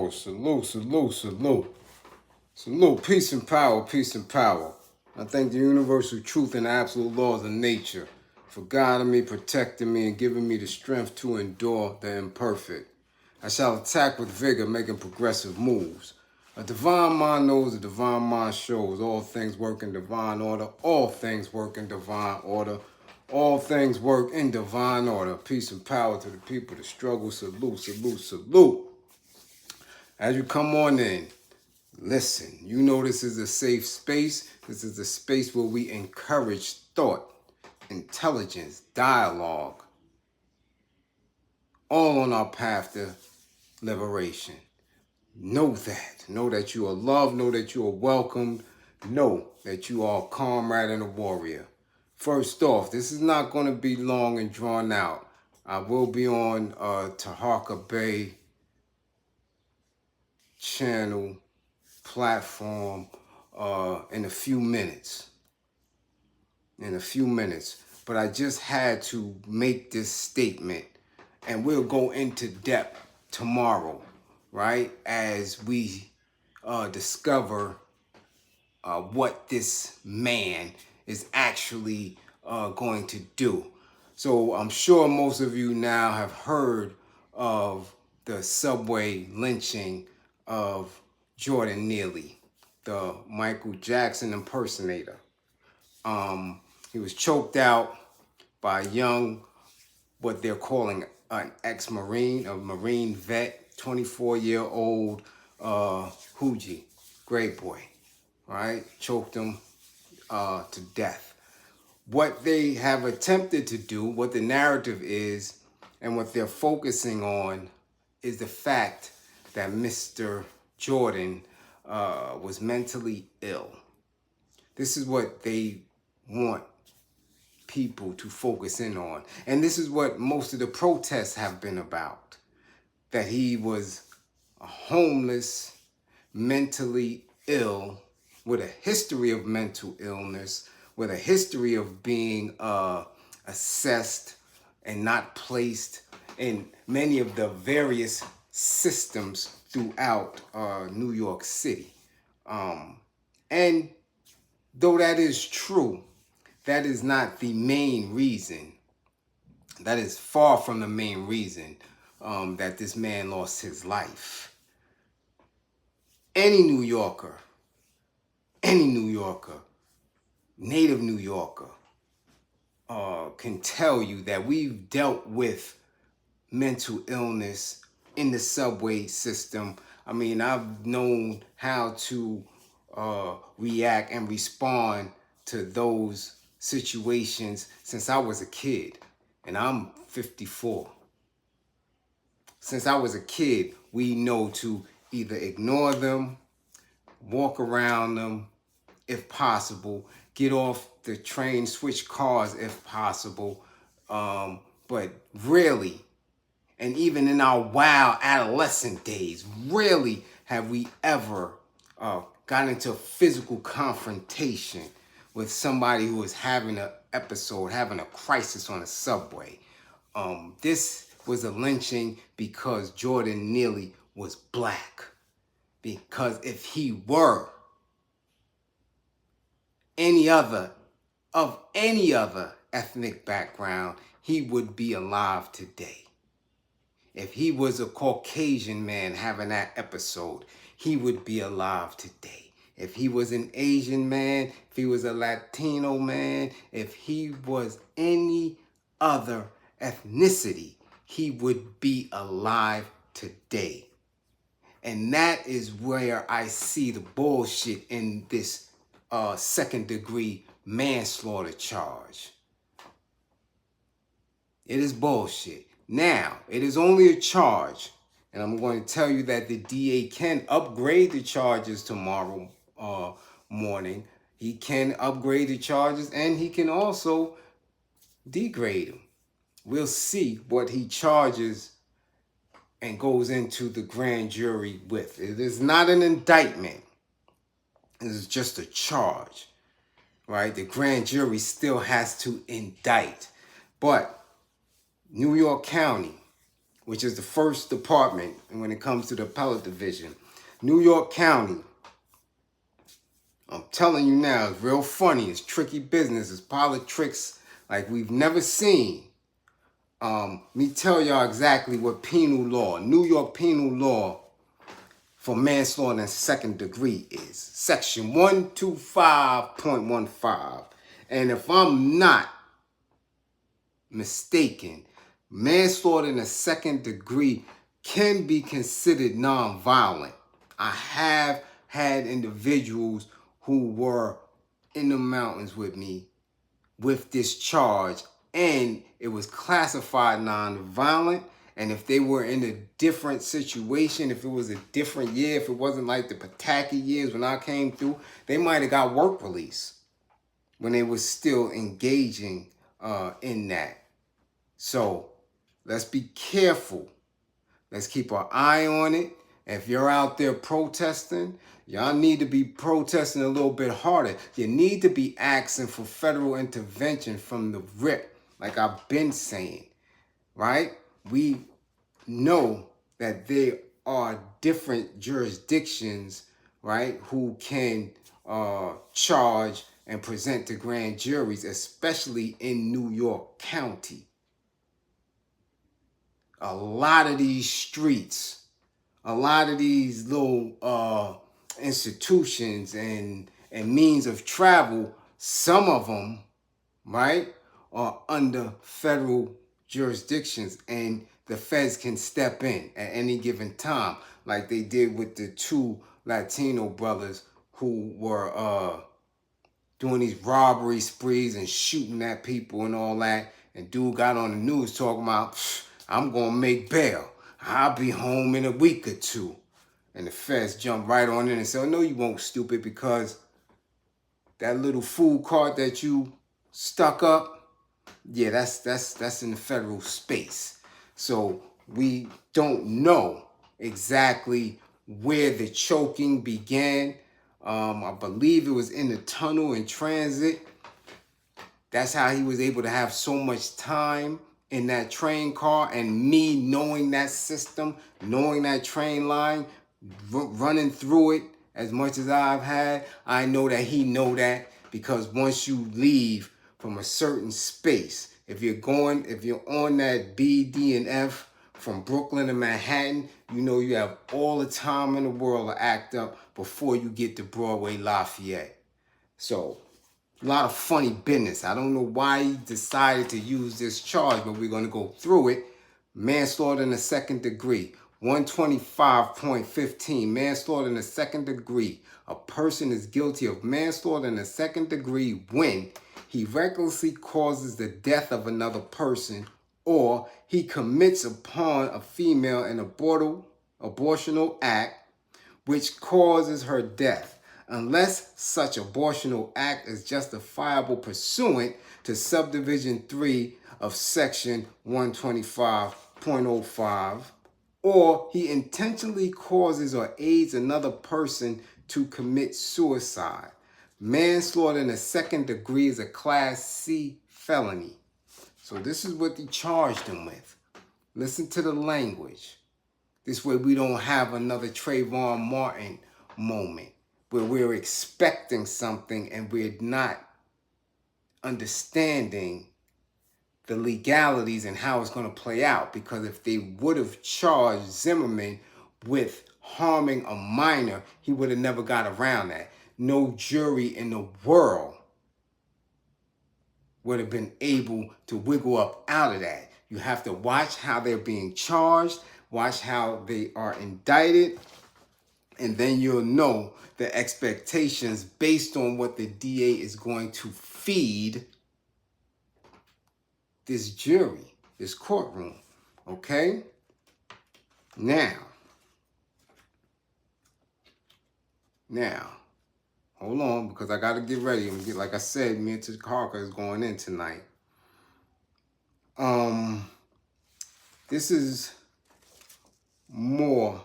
Oh, salute, salute, salute. Salute, peace and power, peace and power. I thank the universal truth and absolute laws of nature for guiding me, protecting me, and giving me the strength to endure the imperfect. I shall attack with vigor, making progressive moves. A divine mind knows, a divine mind shows. All things work in divine order. All things work in divine order. All things work in divine order. Peace and power to the people, the struggle. Salute, salute, salute. As you come on in, listen. You know this is a safe space. This is a space where we encourage thought, intelligence, dialogue, all on our path to liberation. Know that. Know that you are loved. Know that you are welcomed. Know that you are a comrade and a warrior. First off, this is not going to be long and drawn out. I will be on Taharka Bay channel platform in a few minutes. But I just had to make this statement, and we'll go into depth tomorrow, right? As we discover what this man is actually going to do. So I'm sure most of you now have heard of the subway lynching of Jordan Neely, the Michael Jackson impersonator. He was choked out by a young, what they're calling an ex-Marine, a Marine vet, 24-year-old Hoogie, great boy, right? Choked him to death. What they have attempted to do, what the narrative is, and what they're focusing on is the fact that Mr. Jordan was mentally ill. This is what they want people to focus in on. And this is what most of the protests have been about. That he was a homeless, mentally ill, with a history of mental illness, with a history of being assessed and not placed in many of the various systems throughout New York City. And though that is true, that is not the main reason. That is far from the main reason that this man lost his life. Any New Yorker, native New Yorker, can tell you that we've dealt with mental illness in the subway system. I mean, I've known how to react and respond to those situations since I was a kid, and I'm 54. Since I was a kid, we know to either ignore them, walk around them if possible, get off the train, switch cars if possible, but rarely, and even in our wild adolescent days, rarely have we ever got into a physical confrontation with somebody who is having an episode, having a crisis on a subway. This was a lynching because Jordan Neely was black. Because if he were of any other ethnic background, he would be alive today. If he was a Caucasian man having that episode, he would be alive today. If he was an Asian man, if he was a Latino man, if he was any other ethnicity, he would be alive today. And that is where I see the bullshit in this second-degree manslaughter charge. It is bullshit. Now, it is only a charge, and I'm going to tell you that the DA can upgrade the charges tomorrow morning. He can upgrade the charges, and he can also degrade them. We'll see what he charges and goes into the grand jury with. It is not an indictment. It is just a charge, right? The grand jury still has to indict. But New York County, which is the first department when it comes to the appellate division. New York County. I'm telling you now, it's real funny. It's tricky business. It's politics like we've never seen. Me tell y'all exactly what penal law, New York penal law for manslaughter in second degree is. Section 125.15. And if I'm not mistaken, manslaughter in the second degree can be considered nonviolent. I have had individuals who were in the mountains with me with this charge, and it was classified nonviolent. And if they were in a different situation, if it was a different year, if it wasn't like the Pataki years when I came through, they might have got work release when they were still engaging in that. So let's be careful. Let's keep our eye on it. If you're out there protesting, y'all need to be protesting a little bit harder. You need to be asking for federal intervention from the rip, like I've been saying, right? We know that there are different jurisdictions, right, who can charge and present to grand juries, especially in New York County. A lot of these streets, a lot of these little institutions and means of travel, some of them, right, are under federal jurisdictions, and the feds can step in at any given time, like they did with the two Latino brothers who were doing these robbery sprees and shooting at people and all that. And dude got on the news talking about, I'm gonna make bail. I'll be home in a week or two. And the feds jumped right on in and said, oh, no, you won't, stupid, because that little food cart that you stuck up, yeah, that's in the federal space. So we don't know exactly where the choking began. I believe it was in the tunnel in transit. That's how he was able to have so much time in that train car. And me knowing that system, knowing that train line, running through it as much as I've had, I know that he know that, because once you leave from a certain space, if you're on that B, D, and F from Brooklyn to Manhattan, you know you have all the time in the world to act up before you get to Broadway Lafayette. So a lot of funny business. I don't know why he decided to use this charge, but we're going to go through it. Manslaughter in the second degree. 125.15. Manslaughter in the second degree. A person is guilty of manslaughter in the second degree when he recklessly causes the death of another person, or he commits upon a female an abortional act which causes her death, unless such abortional act is justifiable pursuant to subdivision 3 of section 125.05, or he intentionally causes or aids another person to commit suicide. Manslaughter in the second degree is a Class C felony. So this is what they charged him with. Listen to the language. This way we don't have another Trayvon Martin moment where we're expecting something and we're not understanding the legalities and how it's going to play out. Because if they would have charged Zimmerman with harming a minor, he would have never got around that. No jury in the world would have been able to wiggle up out of that. You have to watch how they're being charged, watch how they are indicted, and then you'll know the expectations based on what the DA is going to feed this jury, this courtroom. Okay? Now, hold on, because I got to get ready. Like I said, me and Takarka is going in tonight. This is more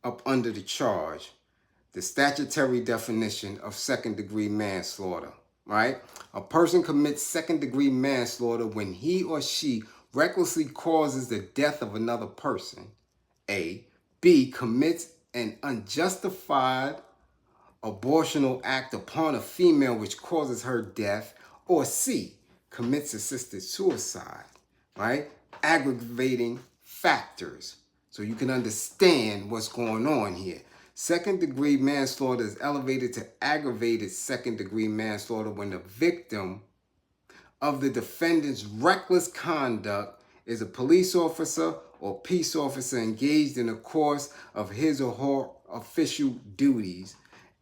up under the charge. The statutory definition of second-degree manslaughter, right? A person commits second-degree manslaughter when he or she recklessly causes the death of another person, A. B. Commits an unjustified abortional act upon a female which causes her death, or C. Commits assisted suicide, right? Aggravating factors. So you can understand what's going on here. Second degree manslaughter is elevated to aggravated second degree manslaughter when the victim of the defendant's reckless conduct is a police officer or peace officer engaged in the course of his or her official duties,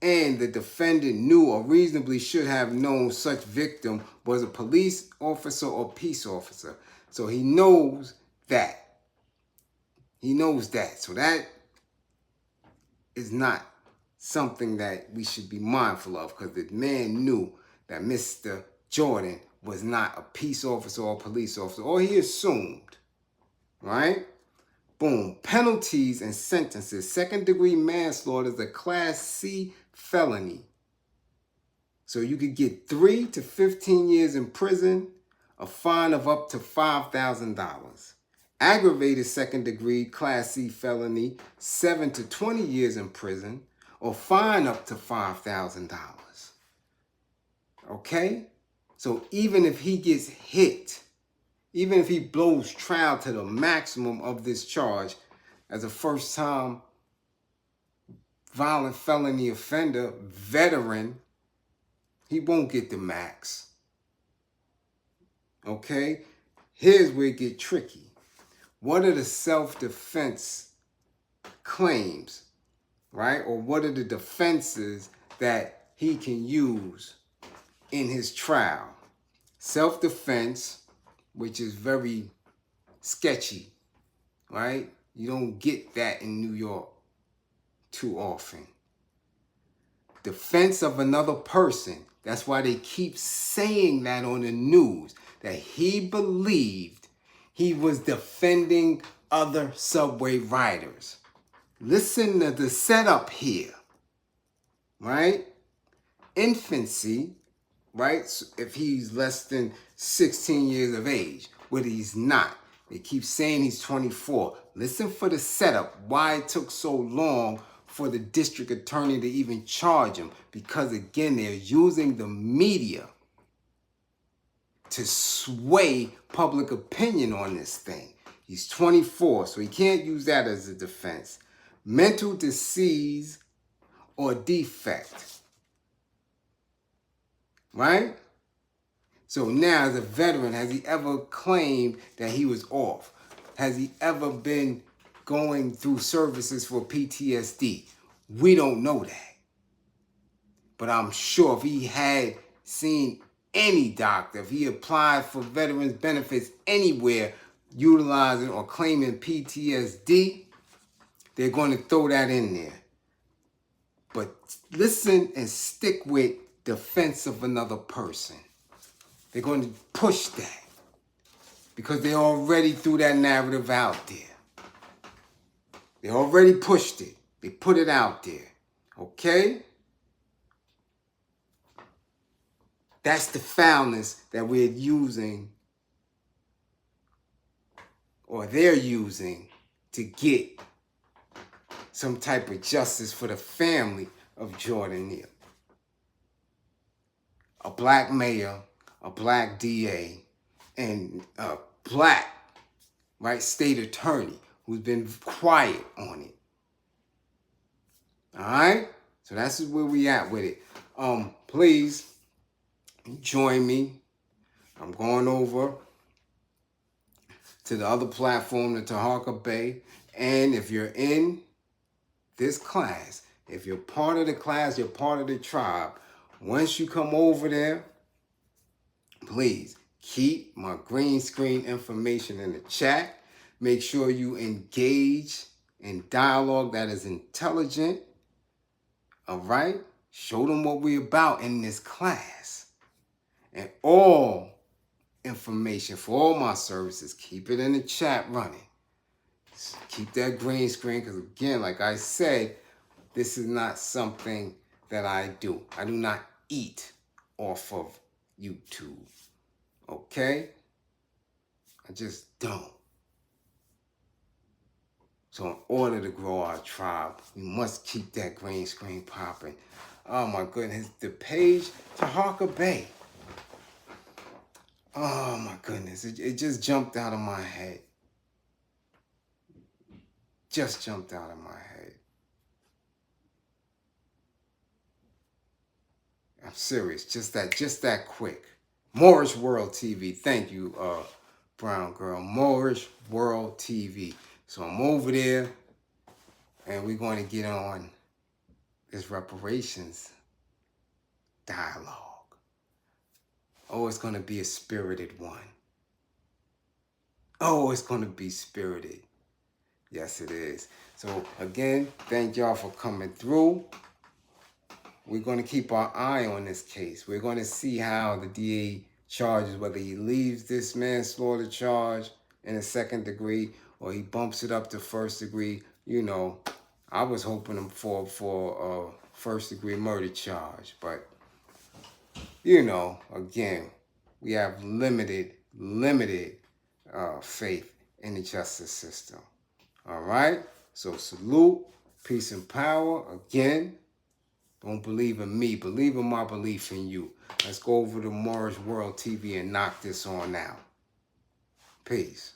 and the defendant knew or reasonably should have known such victim was a police officer or peace officer. So he knows that. He knows that. So that is not something that we should be mindful of, because the man knew that Mr. Jordan was not a peace officer or police officer, or he assumed, right? Boom. Penalties and sentences. Second degree manslaughter is a Class C felony. So you could get 3 to 15 years in prison, a fine of up to $5,000. Aggravated second degree Class C felony, 7 to 20 years in prison, or fine up to $5,000. Okay? So even if he gets hit, even if he blows trial to the maximum of this charge as a first-time violent felony offender, veteran, he won't get the max. Okay? Here's where it gets tricky. What are the self-defense claims, right? Or what are the defenses that he can use in his trial? Self-defense, which is very sketchy, right? You don't get that in New York too often. Defense of another person. That's why they keep saying that on the news, that he believed he was defending other subway riders. Listen to the setup here, right? Infancy, right? So if he's less than 16 years of age, but he's not. They keep saying he's 24. Listen for the setup, why it took so long for the district attorney to even charge him. Because again, they're using the media to sway public opinion on this thing. He's 24, so he can't use that as a defense. Mental disease or defect, right? So now, as a veteran, has he ever claimed that he was off? Has he ever been going through services for PTSD? We don't know that. But I'm sure if he had seen any doctor, if he applied for veterans benefits anywhere, utilizing or claiming PTSD, they're going to throw that in there. But listen and stick with defense of another person. They're going to push that because they already threw that narrative out there. They already pushed it. They put it out there. Okay? That's the foulness that we're using, or they're using, to get some type of justice for the family of Jordan Neely. A black mayor, a black DA, and a black, right, state attorney who's been quiet on it. All right? So that's where we at with it. Please join me. I'm going over to the other platform, the Tahaka Bay. And if you're in this class, if you're part of the class, you're part of the tribe. Once you come over there, please keep my green screen information in the chat. Make sure you engage in dialogue that is intelligent. All right? Show them what we're about in this class. And all information for all my services, keep it in the chat running. Keep that green screen, because again, like I said, this is not something that I do. I do not eat off of YouTube. Okay? I just don't. So in order to grow our tribe, we must keep that green screen popping. Oh my goodness, the page to Harker Bay. Oh my goodness, it just jumped out of my head. Just jumped out of my head. I'm serious, just that quick. Moorish World TV, thank you, brown girl. Moorish World TV. So I'm over there, and we're going to get on this reparations dialogue. Oh, it's going to be a spirited one. Oh, it's going to be spirited. Yes, it is. So, again, thank y'all for coming through. We're going to keep our eye on this case. We're going to see how the DA charges, whether he leaves this manslaughter charge in a second degree or he bumps it up to first degree. You know, I was hoping for a first degree murder charge, but you know, again, we have limited faith in the justice system. All right? So salute, peace and power. Again, don't believe in me. Believe in my belief in you. Let's go over to Moorish World TV and knock this on out. Peace.